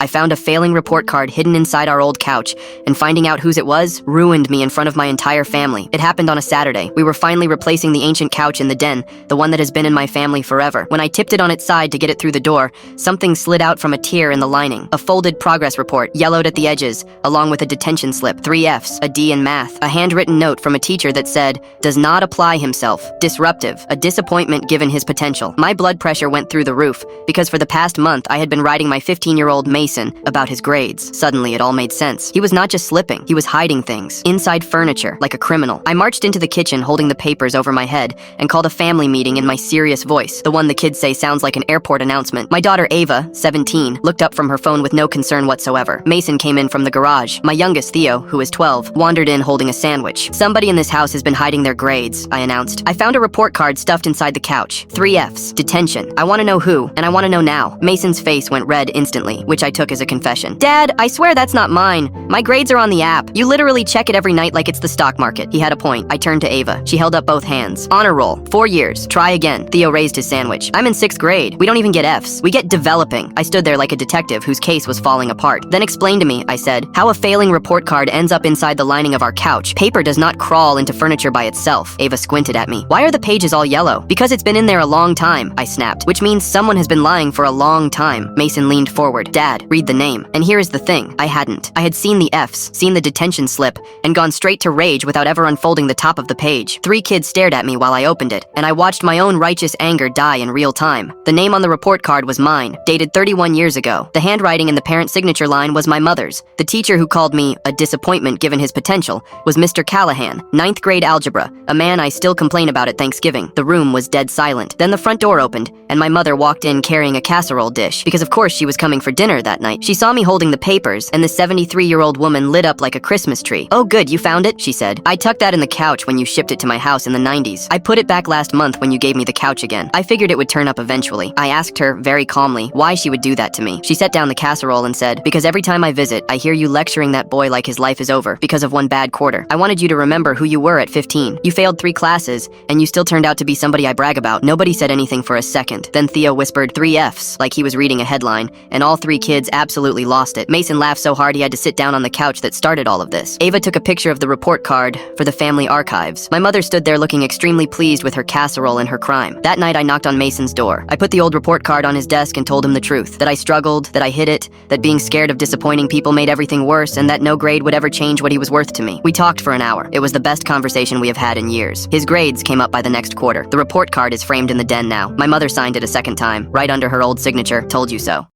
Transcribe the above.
I found a failing report card hidden inside our old couch, and finding out whose it was ruined me in front of my entire family. It happened on a Saturday. We were finally replacing the ancient couch in the den, the one that has been in my family forever. When I tipped it on its side to get it through the door, something slid out from a tear in the lining. A folded progress report, yellowed at the edges, along with a detention slip, 3 Fs, a D in math, a handwritten note from a teacher that said, "Does not apply himself, disruptive, a disappointment given his potential." My blood pressure went through the roof, because for the past month I had been writing my 15-year-old Mason about his grades. Suddenly, it all made sense. He was not just slipping, he was hiding things. Inside furniture, like a criminal. I marched into the kitchen holding the papers over my head and called a family meeting in my serious voice, the one the kids say sounds like an airport announcement. My daughter Ava, 17, looked up from her phone with no concern whatsoever. Mason came in from the garage. My youngest, Theo, who is 12, wandered in holding a sandwich. "Somebody in this house has been hiding their grades," I announced. "I found a report card stuffed inside the couch. 3 Fs. Detention. I want to know who, and I want to know now." Mason's face went red instantly, which I took as a confession. "Dad, I swear that's not mine. My grades are on the app. You literally check it every night like it's the stock market." He had a point. I turned to Ava. She held up both hands. "Honor roll. 4 years. Try again." Theo raised his sandwich. "I'm in 6th grade. We don't even get Fs. We get developing." I stood there like a detective whose case was falling apart. "Then explain to me," I said, "how a failing report card ends up inside the lining of our couch. Paper does not crawl into furniture by itself." Ava squinted at me. "Why are the pages all yellow?" "Because it's been in there a long time," I snapped. "Which means someone has been lying for a long time." Mason leaned forward. "Dad, read the name." And here is the thing. I hadn't. I had seen the Fs, seen the detention slip, and gone straight to rage without ever unfolding the top of the page. 3 kids stared at me while I opened it, and I watched my own righteous anger die in real time. The name on the report card was mine, dated 31 years ago. The handwriting in the parent signature line was my mother's. The teacher who called me a disappointment given his potential was Mr. Callahan, 9th grade algebra, a man I still complain about at Thanksgiving. The room was dead silent. Then the front door opened, and my mother walked in carrying a casserole dish, because of course she was coming for dinner that night. She saw me holding the papers, and the 73-year-old woman lit up like a Christmas tree. "Oh good, you found it," she said. "I tucked that in the couch when you shipped it to my house in the 90s. I put it back last month when you gave me the couch again. I figured it would turn up eventually." I asked her, very calmly, why she would do that to me. She set down the casserole and said, "Because every time I visit, I hear you lecturing that boy like his life is over because of one bad quarter. I wanted you to remember who you were at 15. You failed 3 classes, and you still turned out to be somebody I brag about." Nobody said anything for a second. Then Theo whispered, 3 Fs, like he was reading a headline, and all 3 kids absolutely lost it. Mason laughed so hard he had to sit down on the couch that started all of this. Ava took a picture of the report card for the family archives. My mother stood there looking extremely pleased with her casserole and her crime. That night I knocked on Mason's door. I put the old report card on his desk and told him the truth. That I struggled, that I hid it, that being scared of disappointing people made everything worse, and that no grade would ever change what he was worth to me. We talked for an hour. It was the best conversation we have had in years. His grades came up by the next quarter. The report card is framed in the den now. My mother signed it a second time, right under her old signature, "Told you so."